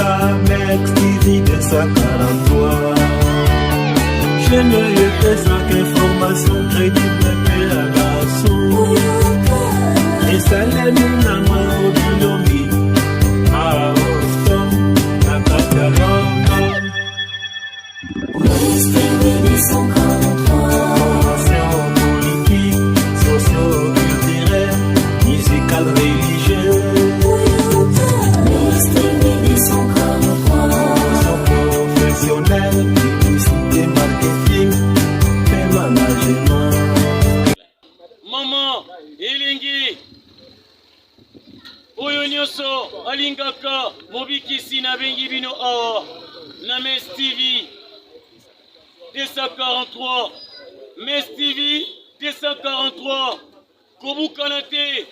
la mec TV 243. Je ne y étais sans information crédible mais à l'assaut. Et ça l'est nous au Bilombi, à Boston, à Catalan. Formation politique, socio-culturelle, musicale, religieuse. Professionnelle, publicité, marketing, et management. Maman, elingi oyo nyonso alingaka mobikisi na bengi bino awa na Mes TV 243 Mes TV 243 kobukana te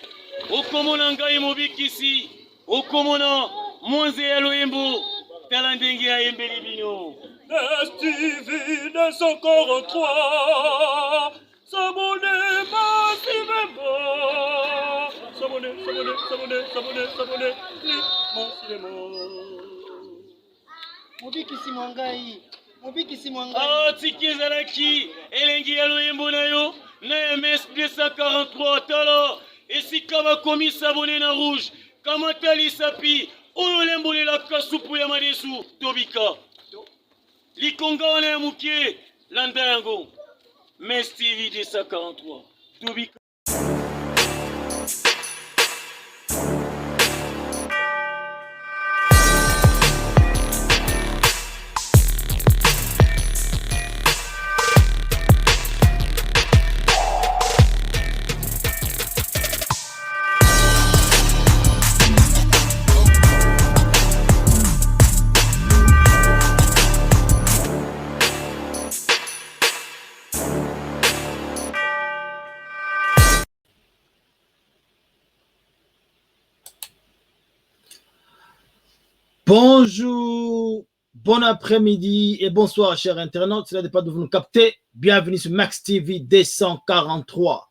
okomona ngai mobikisi okomona mwanze ya loyembo tala ndenge ayembeli bino Mes TV 243 s'abonner massivement. S'abonner massivement. Mobikisi mwangai. Ah, tiki ezalaki elengi ya loyembo na yo na MS 243 tala esika bakomi s'abonner na rouge kamata lisapi oyo lembolelaka supu ya madesu tobika likonga wana ya mokie landa yango Mes TV 243 tobika. Bonjour, bon après-midi et bonsoir chers internautes, c'est là de pas de vous nous capter. Bienvenue sur Max TV 243.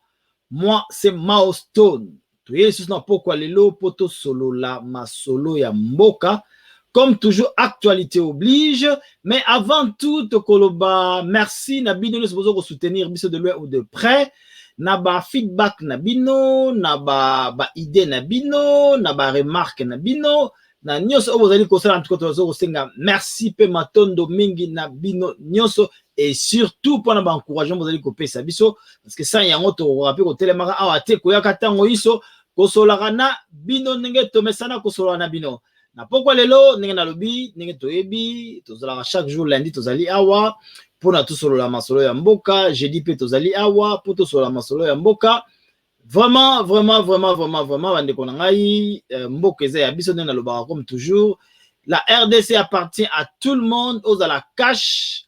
Moi c'est Mao Stone. Tu es sur pourquoi lelo poto solo la ma solo ya mboka. Comme toujours actualité oblige, mais avant tout koloba merci na bino nous besoin de soutenir biso de loin ou de près. Na ba feedback na bino, na ba idée na bino, na ba remarque na bino. Na nyonso obozali kosala en tout cas tozo kosenga merci pe matondo mingi na bino nyonso et surtout pour na ba encouragement bozali kopesa biso parce que ça yango to rappeler ko telemaka awa te ko yakatango iso kosolaka na bino ndenge tomesana kosolana na bino na pourquoi lelo ndenge na lobi ndenge toyebi tozalaka chaque jour lundi tozali awa pour na tout solo la masolo ya mboka jeudi pe tozali awa pour to solo la masolo ya mboka. Vraiment, bandeko na ngai mboka eza ya biso na lobaka comme toujours. La RDC appartient à tout le monde, aux à la cash,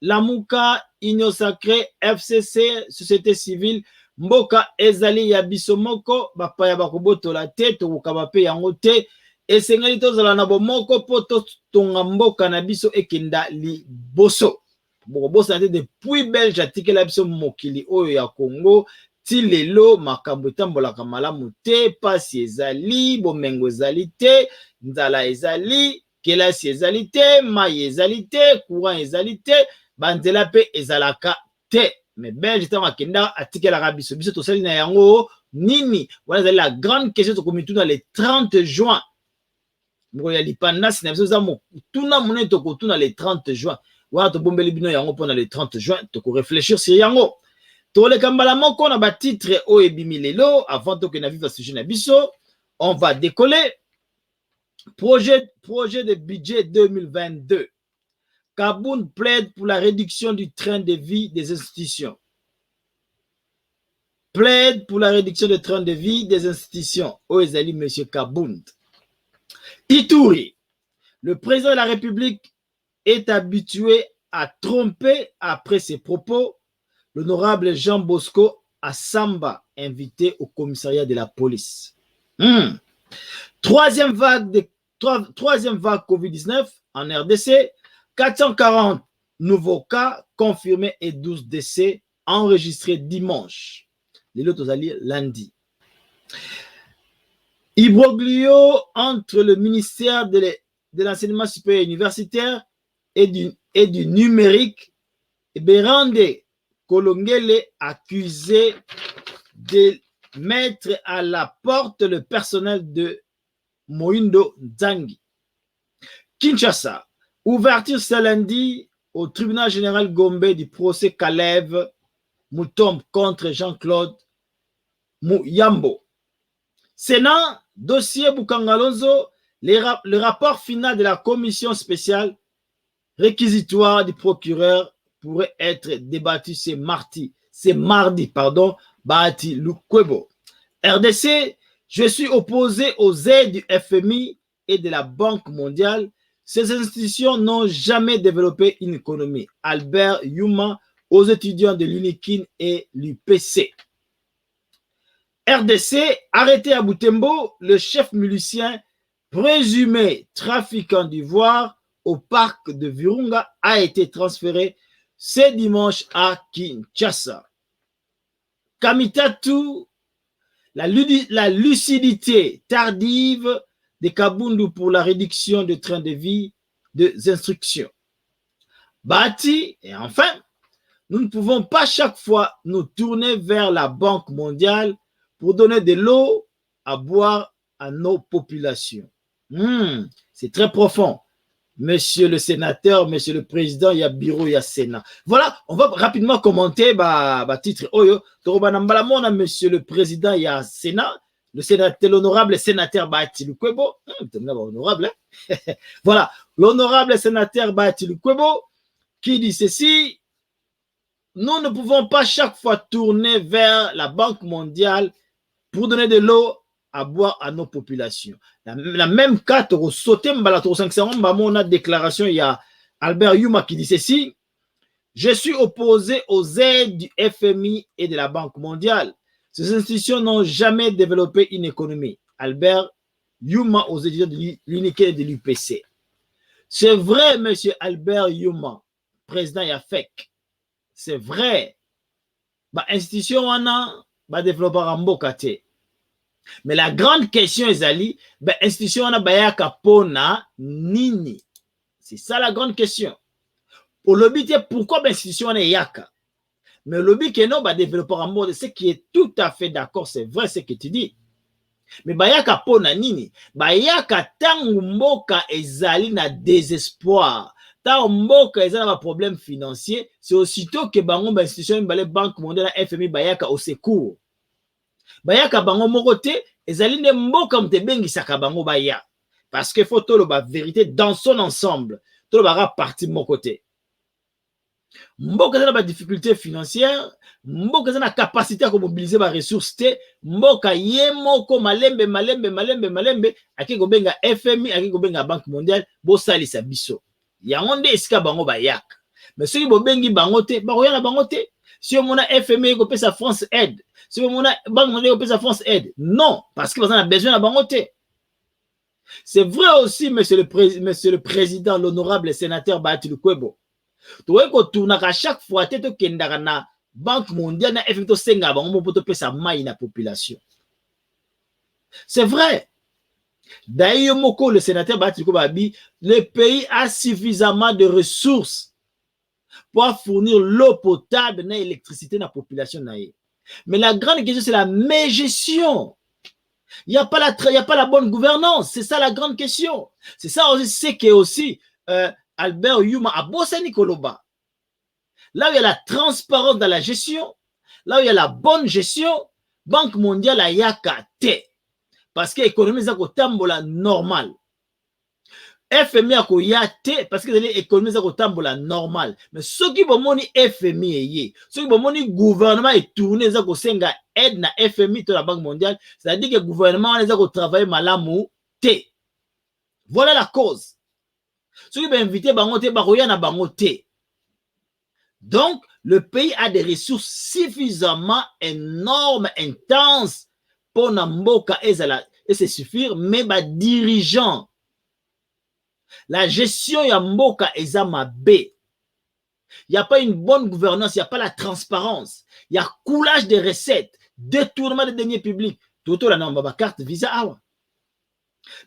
Lamuka, Union Sacrée, FCC, Société Civile, mboka ezali ya biso moko, bapaya bakoboto la tête, okabape yango te, esengeli tozala na bomoko poto tonga mboka na biso ekenda liboso. Bokobosa na te depuis Belge atikela biso mokili oyo ya Congo. Ti lelo makambo etambolaka malamu te, pasi ezali, bomengo ezali te, nzala ezali, kelasi ezali te, mai ezali te, courant ezali te, banzela pe ezalaka te. Mais Belge tango akenda atikelaka biso biso tosali na yango nini? Wana ezali la grande question tokomituna le 30 juin. Moko ya lipandasi na biso za motuna monene tokotuna le 30 juin. Wana tobombeli bino yango pona le 30 juin toko réfléchir sur yango. Tole kambala moko na ba titre o ebimi lelo avant que na viva sujet na biso, on va décoller. Projet de budget 2022. Kaboun plaide pour la réduction du train de vie des institutions. Plaide pour la réduction du train de vie des institutions. Oezali monsieur Kaboun. Ituri. Le président de la République est habitué à tromper après ses propos. L'honorable Jean Bosco Assamba, invité au commissariat de la police. Troisième vague COVID-19 en RDC, 440 nouveaux cas confirmés et 12 décès enregistrés dimanche. Les autres alliés lundi. Imbroglio entre le ministère de de l'enseignement supérieur universitaire et du numérique, Berande Kolongele, accusé de mettre à la porte le personnel de Moindo Nzangi. Kinshasa, ouverture ce lundi au tribunal général Gombe du procès Kalev Moutombe contre Jean-Claude Mouyambo. Sénat, dossier Boukangalonzo, le rapport final de la commission spéciale réquisitoire du procureur pourrait être débattu ce mardi, Bahati Lukwebo. RDC, je suis opposé aux aides du FMI et de la Banque mondiale. Ces institutions n'ont jamais développé une économie. Albert Yuma aux étudiants de l'UNIKIN et l'UPC. RDC, arrêté à Butembo, le chef milicien présumé trafiquant d'ivoire au parc de Virunga a été transféré ce dimanche à Kinshasa. Kamitatu, la lucidité tardive de Kabundu pour la réduction de train de vie des instructions. Bati, et enfin, nous ne pouvons pas chaque fois nous tourner vers la Banque mondiale pour donner de l'eau à boire à nos populations. C'est très profond. Monsieur le sénateur, monsieur le président, il y a bureau, il y a Sénat. Voilà, on va rapidement commenter titre Oyo. Monsieur le président, il y a Sénat. Le sénateur, l'honorable sénateur Bahati Lukwebo. Honorable, hein? Voilà, l'honorable sénateur Bahati Lukwebo qui dit ceci. Nous ne pouvons pas chaque fois tourner vers la Banque mondiale pour donner de l'eau à boire à nos populations. La même carte, on a déclaration, il y a Albert Yuma qui dit ceci. Je suis opposé aux aides du FMI et de la Banque mondiale. Ces institutions n'ont jamais développé une économie. Albert Yuma aux étudiants de l'UNIKIN et de l'UPC. C'est vrai, monsieur Albert Yuma, président Yafek. C'est vrai. Institution wana développeur en Bokate. Mais la grande question est ali, institution wana bayaka pona nini. C'est ça la grande question. Pour l'obité, pourquoi institution wana yaka? Mais l'obité non développeur en mode, ce qui est tout à fait d'accord, c'est vrai ce que tu dis. Mais bayaka pona nini? Bayaka tangu mboka ezali na désespoir. Tant mboka ezali na problème financier, c'est aussitôt que bango institution la Banque mondiale FMI bayaka au secours. Bayaka bango mokote ezali ne mboka mtebengi saka bango baya. Parce que faut tolo ba vérité dans son ensemble. Tolo ba parti mon côté. Mboka ezali na difficulté financière, mboka ezali na capacité à mobiliser ba ressources te, mboka ye moko malembe aki ko benga FMI aki ko benga Banque mondiale bo salisa biso. Yango nde esika bango bayaka. Mais soki bo bengi bango te, ba koyana bango te. Si on a FMI ko pesa France aide, si on a Banque mondiale ko pesa France aide, non, parce que on a besoin de bango te. C'est vrai aussi, monsieur le président, l'honorable sénateur Bahati Lukwebo. Tu vois qu'on tourne à chaque fois tête kendaka na Banque mondiale na FMI to senga bango mo to pesa mai na population. C'est vrai. D'ailleurs, Moko, le sénateur Bahati Lukwebo abi, le pays a suffisamment de ressources pour fournir l'eau potable et l'électricité à la population. Mais la grande question, c'est la mégestion. Il n'y a pas la bonne gouvernance. C'est ça la grande question. C'est ça aussi, c'est que aussi Albert Yuma a bossé Nikoloba. Là où il y a la transparence dans la gestion, là où il y a la bonne gestion, Banque mondiale a yakate. Parce que l'économie est au normal. FMI a koyate parce que l'économie est au normal. Mais ceux qui vont moni FMI, ceux qui vont moni gouvernement est tourné za ko senga aide na FMI to la Banque mondiale, c'est-à-dire que le gouvernement les a ko travailler malamu te. Voilà la cause. Ceux qui vont inviter bango te baroya na bango te. Donc le pays a des ressources suffisamment énormes, intenses pour namboka et se suffire, mais ba dirigeant. La gestion ya mboka ezama B. Il n'y a pas une bonne gouvernance, il n'y a pas la transparence. Il y a coulage des recettes, détournement des deniers publics. Tout la carte Visa awa.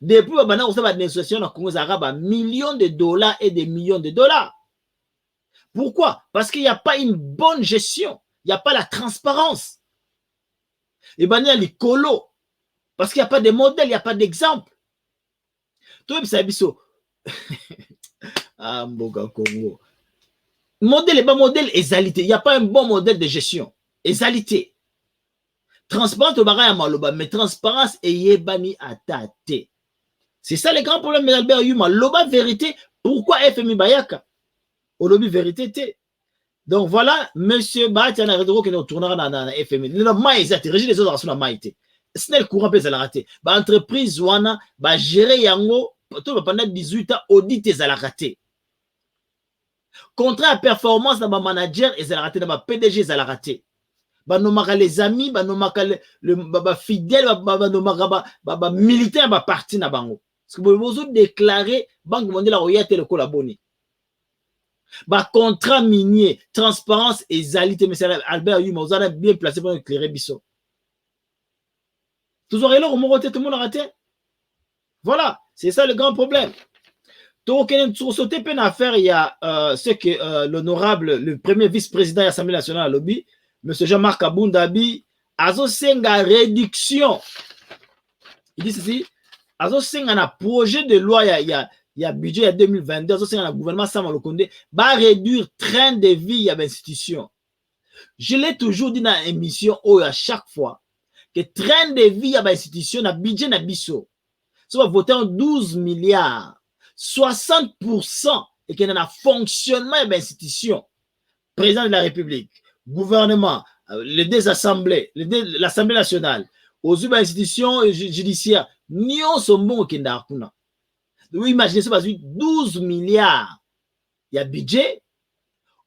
Depuis la négociation dans Congo arabe, millions de dollars et des millions de dollars. Pourquoi? Parce qu'il n'y a pas une bonne gestion. Il n'y a pas la transparence. Et il y a les colos. Parce qu'il n'y a pas de modèle, il n'y a pas d'exemple. Tout le monde ah, Mboga Congo. Modèle et pas modèle, égalité. Il n'y a pas un bon modèle de gestion. Égalité. Transparence, mais transparence et yebani atate. C'est ça le grand problème d'Albert Yuma. Loba vérité. Pourquoi FMI Bayaka? Au lobby vérité. Donc voilà, monsieur Bahati a redro qui nous tournera dans FMI. Le maïs, régime des autres dans maïté. C'est le courant peut s'arrêter. Ba entreprise wana ba gérer yango pendant 18 ans audit et raté. Contrat à performance dans ma manager et raté dans ma PDG et raté. Ba nomaka les amis, ba nomaka le fidèle, ba nomaka ba militaire ba parti na bango. Parce que vous déclarer Banque mondiale a oyate le collaboni. Ba contrat minier, transparence et égalité. Mais Albert Yuma, vous avez bien placé pour éclairer Bissot. Toujours là, tout le monde a raté. Voilà, c'est ça le grand problème. Donc, sur ce type d'affaires, il y a ce que l'honorable, le premier vice-président de l'Assemblée nationale à lobby, M. Jean-Marc Abundabi, a une réduction. Il dit ceci, a un projet de loi, il y a budget en 2022, le gouvernement Samuel Okonde va réduire train de vie à l'institution. Je l'ai toujours dit dans l'émission, à chaque fois, que train de vie à l'institution, le budget na biso, ça va voter en 12 milliards, 60% et qu'il y a un fonctionnement de l'institution, président de la République, gouvernement, les deux assemblées, l'Assemblée nationale, aux institutions judiciaires, nous sommes bons qui n'ont. Vous imaginez ça, 12 milliards, il y a budget,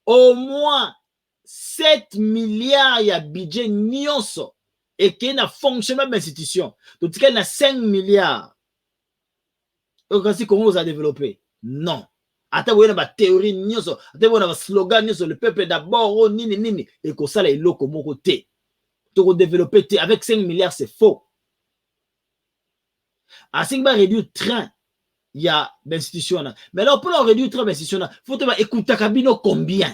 au moins 7 milliards, il y a budget, et qu'il y a un fonctionnement de l'institution. Donc, il y a 5 milliards. Donc, comment vous avez développé? Non. Attends, vous avez une théorie, vous avez un slogan, le peuple d'abord, nini, et que ça, les locaux, mon côté. Donc, développer avec 5 milliards, c'est faux. À 5 milliards, réduire le train. Il y a l'institution. Mais alors, pour réduire le train d'institution, il faut écouter combien.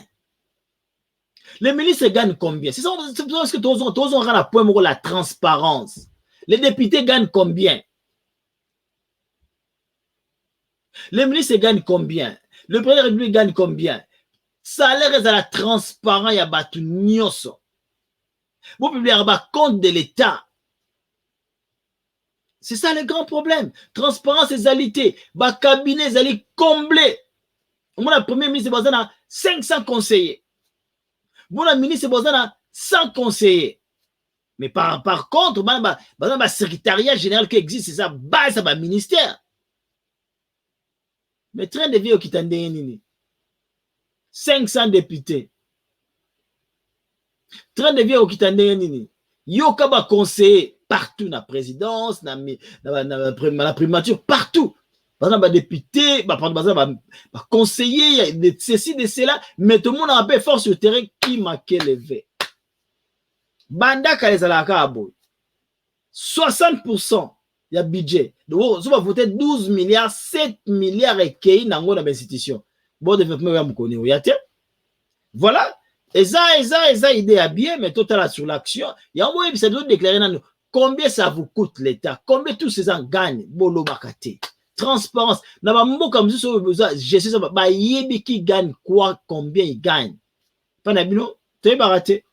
Les ministres gagnent combien? C'est parce que tous ont un point pour la transparence. Les députés gagnent combien? Les ministres gagnent combien? Le président de la République gagne combien? Salaire est à la transparence, il y a battu nyoso. Vous publiez un compte de l'État. C'est ça le grand problème. Transparence et égalité. Le cabinet est comblé. Mon premier ministre est à 500 conseillers. Mon ministre est à 100 conseillers. Mais par contre, le secrétariat général qui existe, c'est ça, base à ministère. Mais train de vie au Kitandé, 500 députés. Train de vie au Kitandé, Yokaba conseiller partout dans la présidence, dans la primature, partout. Par exemple, député, conseiller, de ceci, de cela, mais tout le monde a un peu fort sur le terrain qui m'a levé. Banda Kalezalaka, 60%. Il y a budget. Donc, on va voter 12 milliards, 7 milliards et qui dans l'institution. Bon développement, voilà. Et ça, idée à bien, mais total sur l'action. Il y a un moyen de déclarer combien ça vous coûte l'État, combien tous ces gens gagnent, bolo bakate. Transparence. N'a pas mot comme ça, je sais ça, bah, yebi qui gagne quoi, combien il gagne. Pas d'abino, t'es baraté.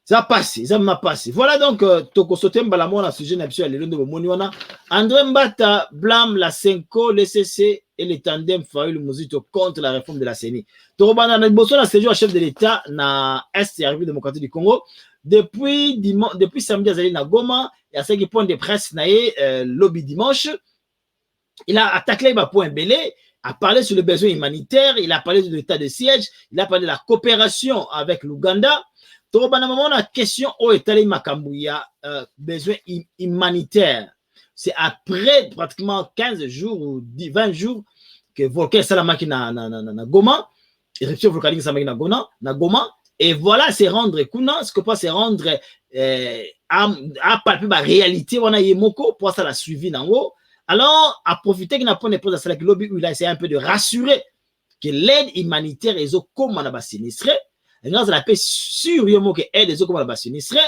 Ça passe, ça m'a passé. Voilà donc, Toko Sotem Balamon, sujet d'absolu, les de Moniwana. André Mbata blâme la Senko, le CC et les tandems Fayoul Mouzito contre la réforme de la CENI. Toko Bana, Bosso, la séjour chef de l'État, na Est et République démocratique du Congo. Depuis samedi, à na Goma, et à 5 points de presse, lobby dimanche, il a attaqué les points belé, a parlé sur le besoin humanitaire, il a parlé de l'état de siège, il a parlé de la coopération avec l'Ouganda. La question au État Makambouya, besoin humanitaire. C'est après pratiquement 15 jours ou 20 jours que Volker Salamaki na Goma, éruption volcanique Salamaki na Goma, et voilà, c'est rendre Kuna, ce que pas c'est rendre à palper la réalité, on a Yemoko, pour ça la suivi dans haut, Alors, à profiter qu'il n'a pas de pause à cela, il a essayé un peu de rassurer que l'aide humanitaire est comme on a sinistré. Et nous, on a fait sûr que l'aide est comme on a sinistré.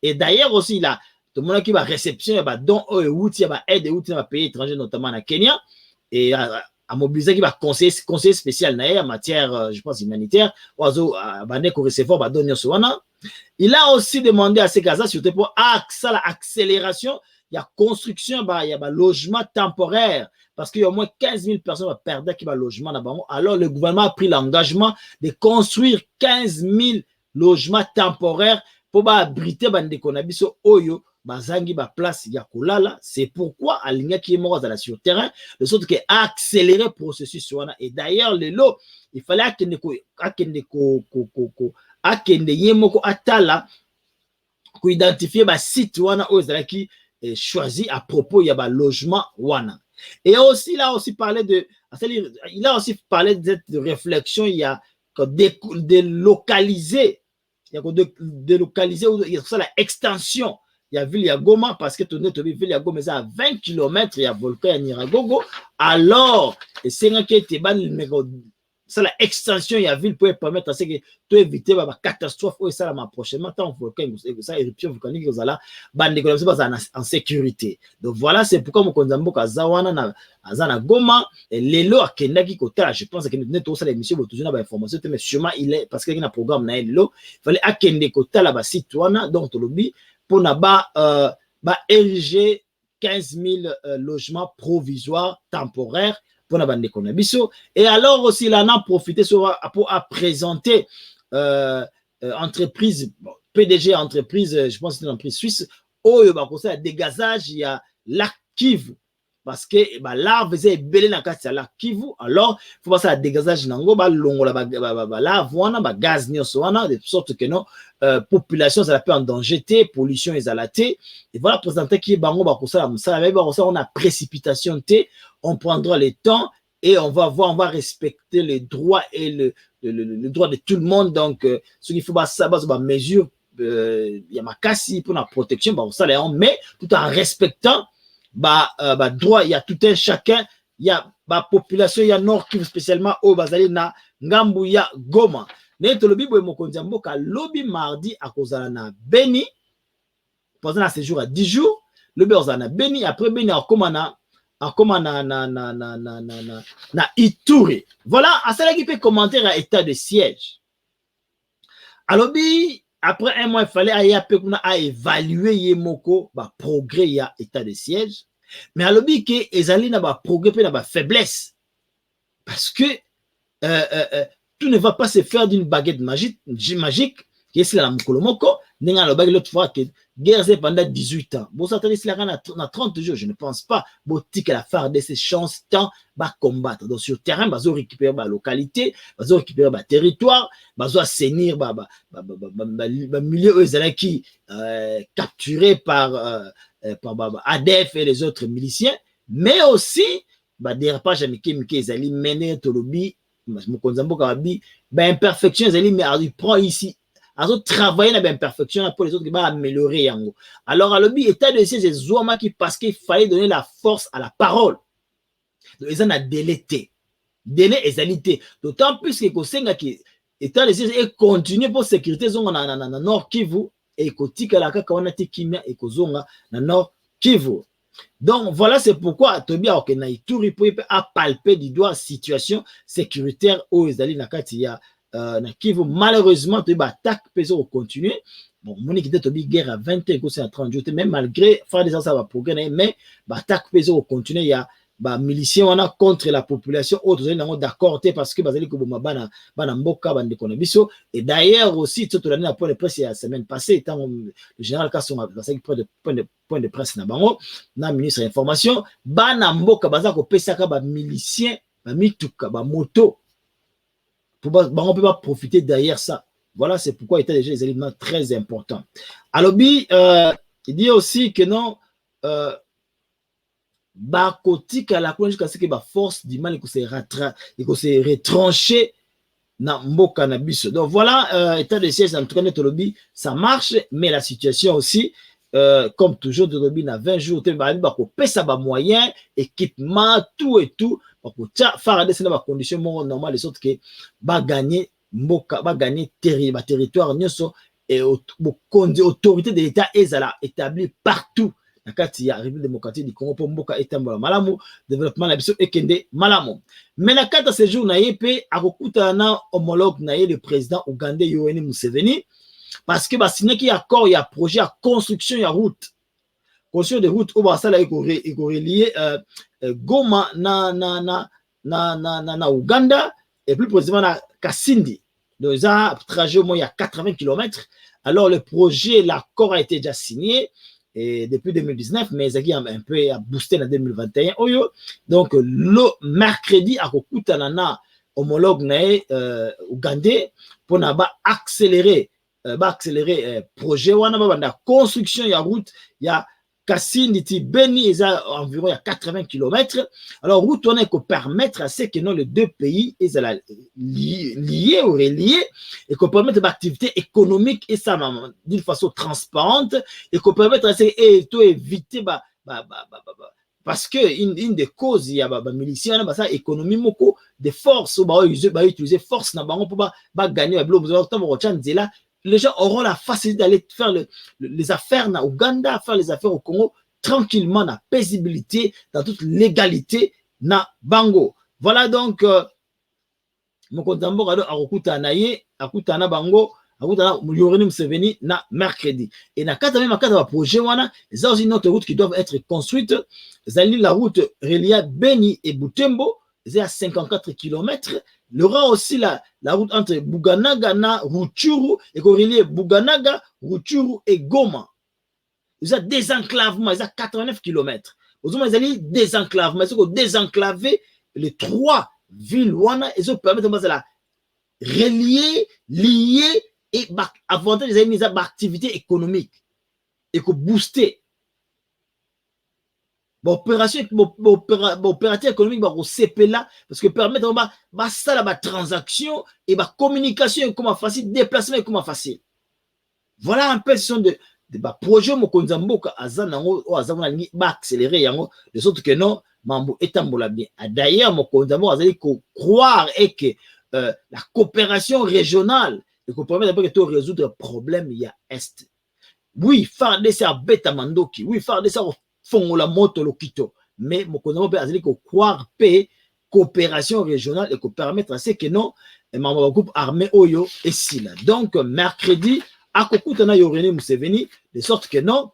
Et d'ailleurs aussi, il a tout le monde qui va réception, il va don outils, il va aide outils dans les pays étrangers, notamment en Kenya, et à mobiliser qui va conseiller spécial en matière, je pense, humanitaire, il a aussi demandé à ces Gaza, surtout pour l'accélération, il y a construction, il y a logement temporaire, parce qu'il y a au moins 15 000 personnes qui perdent qui va logement là-bas. Alors, le gouvernement a pris l'engagement de construire 15 000 logements temporaires pour abriter les Konabiso Oyo. Bazangi ba place ya kolala, c'est pourquoi alinga qui est mort sur terrain, de sorte que accélérer le processus wana. Et d'ailleurs le lot, il fallait akende yemoko atala ko identifier ba site wana ozalaki choisi à propos ya ba logement wana. Et aussi là aussi parlé de, il a aussi parlé de cette réflexion, il y a délocaliser, il y a délocaliser, il y a ça la extension. Il y a ville ya Goma parce que tourner ville ya Goma à 20 km il y a volcan ya Nyiragongo. Alors c'est un qui était ban ça la extension il y a ville pour permettre à ce que tu éviter la catastrophe ou ça la prochainement tant volcan ça éruption volcanique aux là ban économique pas en sécurité. Donc voilà c'est pourquoi mon konzambo kazawana na azana Goma et lelo akenda ki kota je pense que nous tout ça l'émission vous toujours na information mais sûrement il est parce qu'il y a un programme na lelo il fallait akende kota la ba citoyen donc to lobby pour ériger 15 000 logements provisoires temporaires pour la bande de. Et alors aussi, il en a profité pour présenter entreprise, PDG entreprise, je pense que c'est une entreprise suisse, où il y a un dégazage, il y a l'active. Parce que là, vous avez belé dans la la Kivu, alors il faut passer à dégazage nango ba longo la voana gaz nyosoana de sorte que non population ça peut en danger té pollution ezalaté et voilà présenter qui bango ba kosala musala mais ba on a précipitation té on prendra le temps et on va voir on va respecter les droits et le droit de tout le monde donc ce qu'il faut ça mesure il y a ma casse pour la protection ba ça mais tout en respectant droit, il y a tout un chacun, il y a population, il y a Nord Kivu spécialement au Bazali na Ngambu ya Goma. Neto lobi boye mokonzambo ka lobi mardi à kozala na Beni pendant un séjour à 10 jours, lobi ozana Beni après Beni akoma na Ituri. Voilà, à cela qui peut commenter à état de siège. Alobi après un mois, il fallait aller à évaluer Yemoko, progrès, il y a état de siège. Mais à l'objet que Ezali n'a pas progrès, n'a pas faiblesse. Parce que tout ne va pas se faire d'une baguette magique, qui est la Mkolomoko, n'a pas l'autre fois que guerre pendant 18 ans. Bon, ça t'a dit a 30 jours, je ne pense pas. Boutique à la phare de ces chances, temps, combattre. Donc, sur terrain, bazo récupérer la localité, bazo récupérer le territoire, bazo assainir, milieu qui capturé par ADF et les autres miliciens, mais aussi, dérapage à Mike Ezali, mené Tolobi, Mokonzambo Kawabi, imperfection Ezali, mais il prend ici. Alors, travailler dans l'imperfection pour les autres qui vont améliorer. Alors, à l'objet, état de siège, c'est Zouama qui, parce qu'il fallait donner la force à la parole. Donc, ils ont délété. Délai et zalité. D'autant plus que Kosenga qui état de siège est continué pour sécurité zonga na Nord Kivu et Kotika la Kakawana Tikimia et Kozonga na Nord Kivu. Donc, voilà, c'est pourquoi Tobia Okena Ituri peut palper du doigt la situation sécuritaire où ils allaient na Katia. Kivu, malheureusement, tu vas attaquer, peut continuer. Bon, mon équipe de guerre à 20 ans, c'est à 30 jours, mais malgré, faire des ça va progresser, mais attaque peut continuer. Il y a miliciens on a contre la population, autres sont d'accord, parce que et d'ailleurs aussi, tout le point de presse la semaine passée, étant le général Kasson a passé point de presse na bango, na ministre de l'information, Banamboka bazako pesaka ba miliciens, ba mituka, ba moto. On ne peut pas profiter derrière ça. Voilà, c'est pourquoi il était déjà des éléments très importants. Alors, il dit aussi que non, Bakotik à la jusqu'à ce que la force du mal se retrancher dans le cannabis. Donc voilà, état de siège, en tout cas, ça marche, mais la situation aussi comme toujours de Robin à 20 jours ba ko pesa ba moyen équipement tout et tout pour faire des conditions normales de sorte que ba gagner mboka ba gagner territoire nyonso et autorité de l'État ezala établie partout na kati ya République démocratique du Congo pour mboka etambola malamu développement na biso ekende malamu. Mais na kata ce jour na yepe akokuta na homologue na ye le président ougandais Yoweri Museveni parce que ba signé qui accord ya projet ya construction ya route de route au basala eko relier Goma na Uganda et plus précisément na Kasindi. Donc ça trajet au moins il y a 80 km. Alors le projet, l'accord a été déjà signé et depuis 2019, mais il a un peu boosté en 2021. Donc le mercredi, à Kokutanana, homologue ougandais, pour accélérer projet, la construction, il y a route, il y a Kasindi, Beni, il y a environ 80 km. Alors, route, on est qu'on permettre à ce que les deux pays soient liés ou reliés et qu'on permette l'activité économique et ça d'une façon transparente et qu'on permette à ce que éviter parce que une des causes il y a miliciens ça économie moko de force ou utiliser force na bango pour gagner là les gens auront la facilité d'aller faire les affaires na Ouganda, faire les affaires au Congo tranquillement, na paisibilité, dans toute légalité na bango. Voilà donc Mokonzambo Rado Arokuta Naye, Akutana Bango, Akutana Yoweri Museveni na mercredi. Et na kata même kata projet wana, il y a aussi une autre route qui doit être construite. Zali la route reliée Beni et Butembo, c'est à 54 km. Il y aura aussi la route entre Buganaga na Rutshuru et relier Buganaga, Rutshuru et Goma. Il y a désenclavement, il y a 89 km. Vous avez dit désenclavement, il faut désenclaver les trois villes et ça permet de la relier, lier et avancer les activités économiques et que booster. Opération économique au CP là parce que permettre ça la transaction et la communication comment facile déplacement comment facile. Voilà un peu ce sont de projets Mokonzamboka azanango o azamona ni ba accélérer yango de sorte que non mambo etambola bien. D'ailleurs Mokonzambo azali ko croire et que la coopération régionale et qu'on permet d'abord de résoudre problème il y a est. Oui, faire des ça beta mandoki, oui faire des ça font la moto lokito mais Mokonzambo peut azali ko croire paix coopération régionale et qu'on permettre à ce que non membre groupe armé oyo et si là. Donc mercredi à Kokutana Yoweri Museveni de sorte que non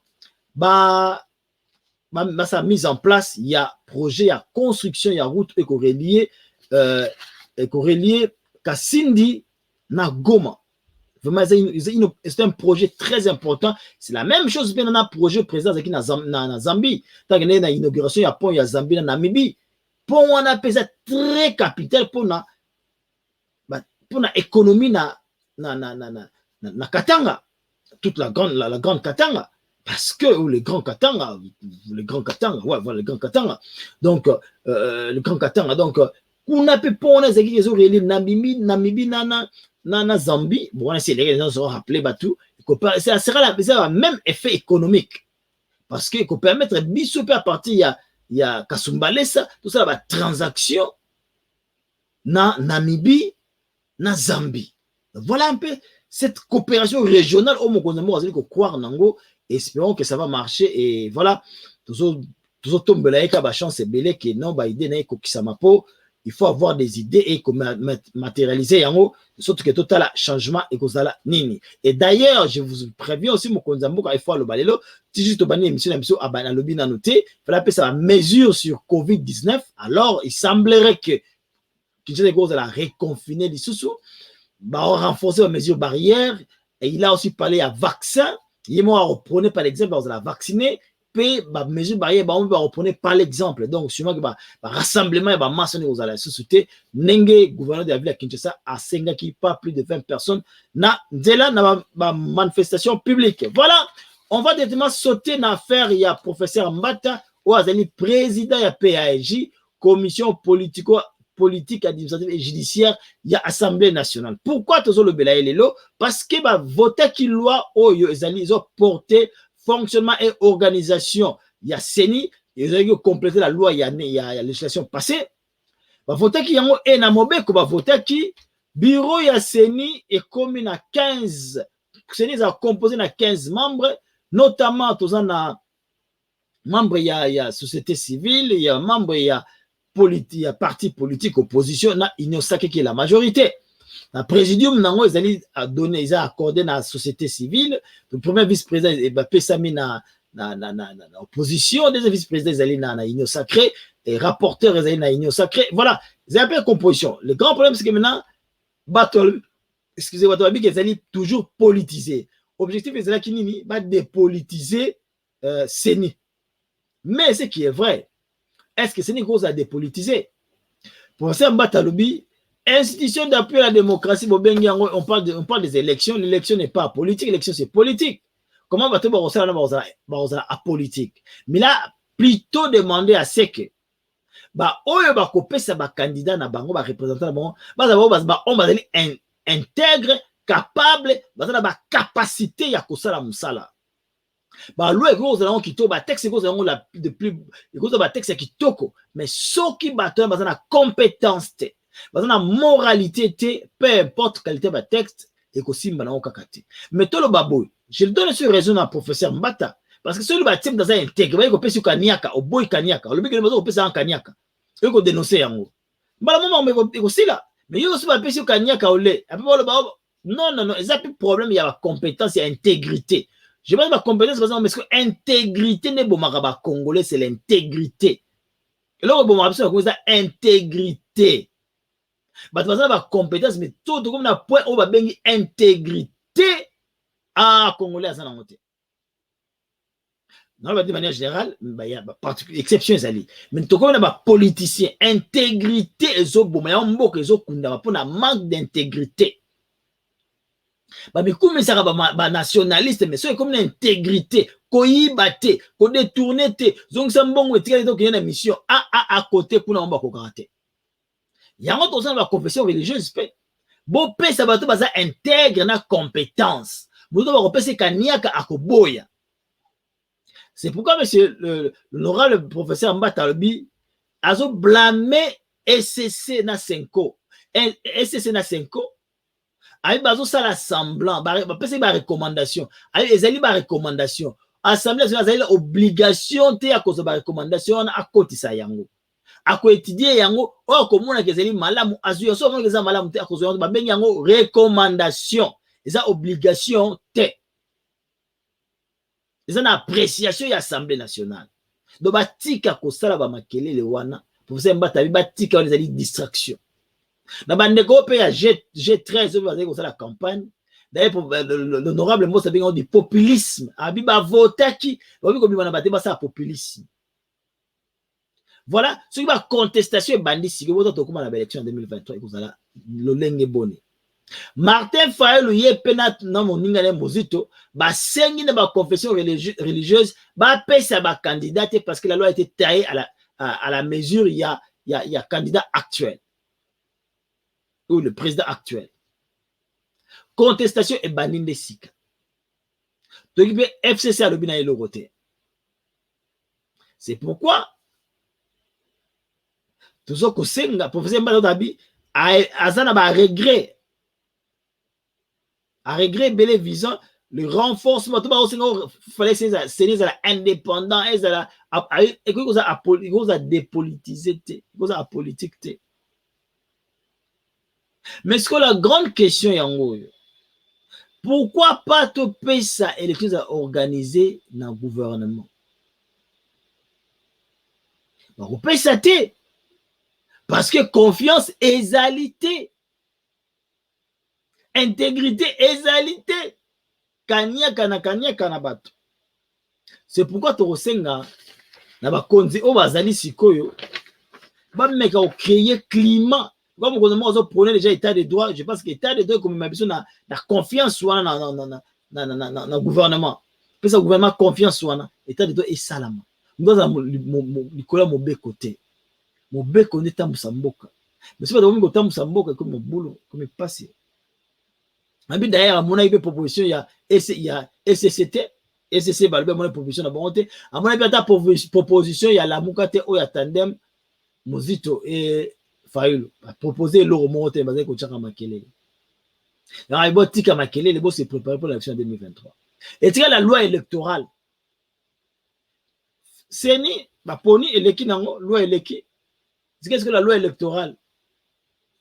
sa mise en place il y a projet il y a construction il y a route et qu'on relier Kasindi na Goma. Vraiment, c'est un projet très important. C'est la même chose bien dans un projet présent dans la Zambie. Tant qu'il y a une inauguration, il y a pont, il y a Zambie, il y a Namibie. Pont, on a pesé très capital pour l'économie na Katanga. Toute la grande Katanga. Parce que le grand Katanga. Ouais, voilà, le grand Katanga. Donc, le grand Katanga. Donc, on a pu pont, on a des Namibie, na Zambie, bon, c'est les gens seront rappelés, ça sera le même effet économique. Parce que, qu'on permettre, bisouper à partir, il y a Kasumbalesa, tout ça, la transaction, na Namibie, na Zambie. Voilà un peu cette coopération régionale au Mokonzambo, on va croire nango, espérons que ça va marcher, et voilà, toujours tombe là, il y a chance, c'est belé, que non, idée, n'a kokisamapo, il faut avoir des idées et matérialiser en haut, surtout que total changement et cause la nini. Et d'ailleurs, je vous préviens aussi, Mokonzambo, il faut le balelo, si juste au bani émission, à Banalobi n'a noté, il fallait appeler ça la mesure sur COVID-19. Alors, il semblerait que Kinshasa cause la réconfiner les sous-sous, renforcer les mesures barrières, et il a aussi parlé à vaccin. Il m'a reprenez par exemple, dans la vacciner, puis mesures barrières, on va reprendre par l'exemple. Donc, sûrement que rassemblement, masse aux la société, Nenge, gouverneur de la ville de Kinshasa, à Senga qui pas plus de 20 personnes, na manifestation publique. Voilà, on va directement sauter dans l'affaire. Il y a professeur Mbata, ou Azali, président de la PAJ, commission politique, administrative et judiciaire, il y a Assemblée nationale. Pourquoi tout le belaï lelo? Parce que voter qui loi, ils ont porté fonctionnement et organisation, il y a CENI, ils ont complété la loi, il y a la législation passée. Va voter qui yango et na mobeko va voter qui bureau ya CENI est commis na 15. CENI a composé na 15 membres, notamment tous na membre il y a société civile, il y a membre il y a parti politique opposition na Union Sacrée qui est la majorité. La présidium nango ils a donné, ils a accordé na société civile, le premier vice-président et ba pesami na opposition, deuxième vice-président ils allaient na Union Sacrée et rapporteur ils allaient na Union Sacrée. Voilà, ils ont appelé composition. Le grand problème c'est que maintenant battle, excusez-moi, ils allaient toujours politiser. Objectif ils allaient qui va dépolitiser CENI. Mais ce qui est vrai, est-ce que CENI cause à dépolitiser? Pour ça, Mbataloubi, institution d'appui à la démocratie, on parle des élections. L'élection n'est pas politique, l'élection c'est politique. Comment va-t-on apolitique? Mais là, plutôt demander à ce que oyo bakopesa ba candidat na bango ba représentant na bango on va intègre, capable, ba capacité ya kosala musala. Ba loi ko zala kitoko, ba texte ko zala la de plus ko zala ba texte kitoko, mais soki bato ba na compétence te, ba na moralité te, peu importe qualité ba texte et ko simba na okakati. Mais to lo baboy, je le donne sur raison à professeur Mbata parce que celui ba type dans un intègre, ba ko pesi kaniaka, o boy kaniaka, le big ko pesi en kaniaka. E ko dénoncer yango. Ba la moment ko sila, mais yo so ba pesi kaniaka ole, après ba non, ils ont plus problème, il y a la compétence, il y a intégrité. Je pense que ma compétence, parce que l'intégrité n'est pas congolais, c'est l'intégrité. Et là, on a intégrité. Ma compétence, mais tout comme un point où on va intégrité à congolais. Non, de manière générale, il y a des exceptions. Mais tout comme un politicien, intégrité, ils ont un manque d'intégrité. Mais comme ça va nationaliste, mais c'est comme une intégrité, koyibate, ko détourner te, donc ça mbongo etikali donc une mission à côté pour na mba ko garanter. Yango to ça la confession religieuse pe. Bo pe ça bato baza intègre na compétence. Boto ba kopesa kaniaka akoboya. C'est pourquoi monsieur l'honorable professeur Mbata lobi azo blâmer SCC na 5 SCC na 5 ayi bazo sala semblant ba pesa ba recommandation ayi ezali ba recommandation assemblée nationale ezali obligation te ya kozo ba recommandation na akotisa yango ako étudier yango o komona ke ezali malamu azuyo so mona ke ezali malamu te akozo ba bengi yango recommandation eza obligation te eza na appréciation ya assemblée nationale do batika ko sala ba makelele wana professeur Mbata batika wana ezali distraction. Na bandeko pe ya G13 on va la campagne d'ailleurs l'honorable mot ça vient du populisme abiba votaki obi ko bima na bateba ça populisme. Voilà ce qui va contestation bandi si ko to kuma na élection en 2023 ko sala lolenge boni Martin Fayulu ye penat na moninga le mozito ba sengi na ba confession religieuse ba pesa ba candidat parce que la loi a été taillée à la mesure il y a candidat actuel ou le président actuel. Contestation et banning des SICA. Donc, FCC a le bina et le côté. C'est pourquoi, tout ce que c'est, le professeur Mbatabi a regret. A regret, belé visant le renforcement. Tout le monde fallait c'est indépendant, et ça a dépolitisé, ça a politique. Mais ce que la grande question est pourquoi pas te payer ça et les choses à organiser dans le gouvernement? On paye ça parce que confiance, égalité, intégrité, égalité, c'est pourquoi tu resenga na ba konzi o bazali sikoyo ba meka o créer climat. Comme le gouvernement a prôné déjà l'état de droit, je pense que l'état de droit est comme une confiance dans le gouvernement. Parce que le gouvernement a confiance dans l'état de droit et salama. Nous avons Nicolas Mobé côté. Mobé connaît Tamboussamboka. Mais c'est pas de Tamboussamboka comme mon boulot, comme il passe. D'ailleurs, à mon avis, proposition, il y a SCCT. SCC balbe mon proposition na bonté à mon avis ta proposition ya la mukate o ya tandem Mozito et Fayulu proposer le remonter bazé ko tchaka makelele na ibo tika makelele bo se préparer pour l'élection 2023 et tika la loi électorale seni ba poni eleki nango loi eleki qu'est-ce que la loi électorale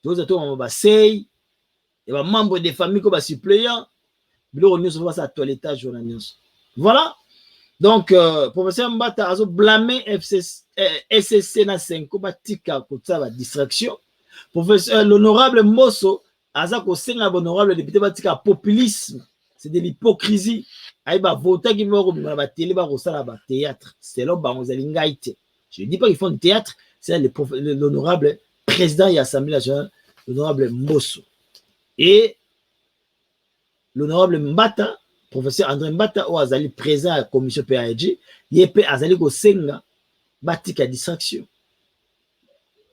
tous autres ba sey et ba membres des familles ko ba suppléants bilo on se voit ça toilettage journaliste. Voilà. Donc, professeur Mbata a blâmé SSC na 5 batika kotsa ba distraction. Professeur l'honorable Mosso aza ko senga l'honorable député batika populisme. C'est de l'hypocrisie. Aïba vota qui va robima ba télé ba rosala ba théâtre. C'est là ba ozali ngaite. Je dis pas qu'ils font du théâtre, c'est l'honorable président et assemblée nationale, l'honorable Mosso. Et l'honorable Mbata, professeur André Mbata, ou azali présent à la commission PAEG, yépe azali ko senga batika distraction.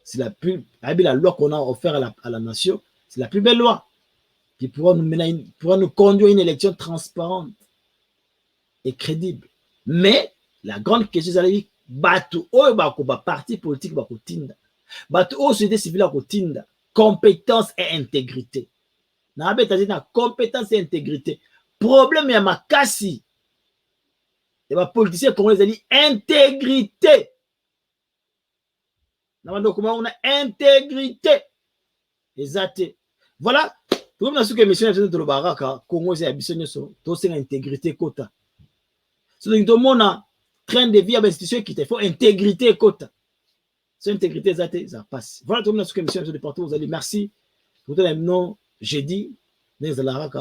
C'est la loi qu'on a offerte à la nation, c'est la plus belle loi qui pourra nous conduire à une élection transparente et crédible. Mais la grande question, c'est batu o bako ba parti politique bako tinda, batu o société civile bako tinda, compétence et intégrité. Na compétence et intégrité. Problème ya makasi. Et ba politicien congolais dit intégrité. Na comment on a intégrité. Exacté. Voilà. Tout le monde a su que mission de l'Obaraka, Congo c'est ambition so, to c'est intégrité quota. C'est donc tout le monde a train de vie à institution qui te faut intégrité quota. C'est intégrité exacté, ça passe. Voilà tout le monde a su que mission de partout vous allez merci. Vous avez nom j'ai dit, mais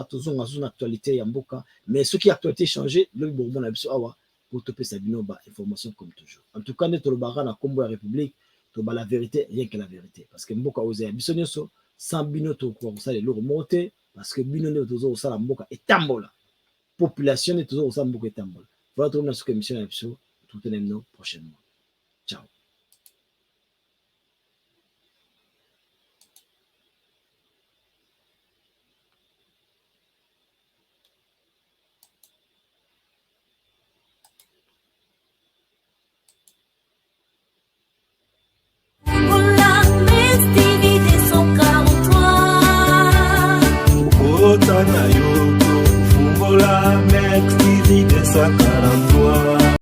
toujours dans une actualité yamboka, mais ce qui est actualité changé, le Bourbon a besoin d'avoir pour topper sa binoba information comme toujours. En tout cas, notre Barbara na Combo la République, to ba la vérité, rien que la vérité. Parce que mboka osé bisonyoso, sans bino to quoi ça les lourds monter, parce que bino ne toujours ça la mboka et tambola. Population est toujours ça mboka et tambola. Voilà tout le monde sur émission tout le monde prochainement. Ciao.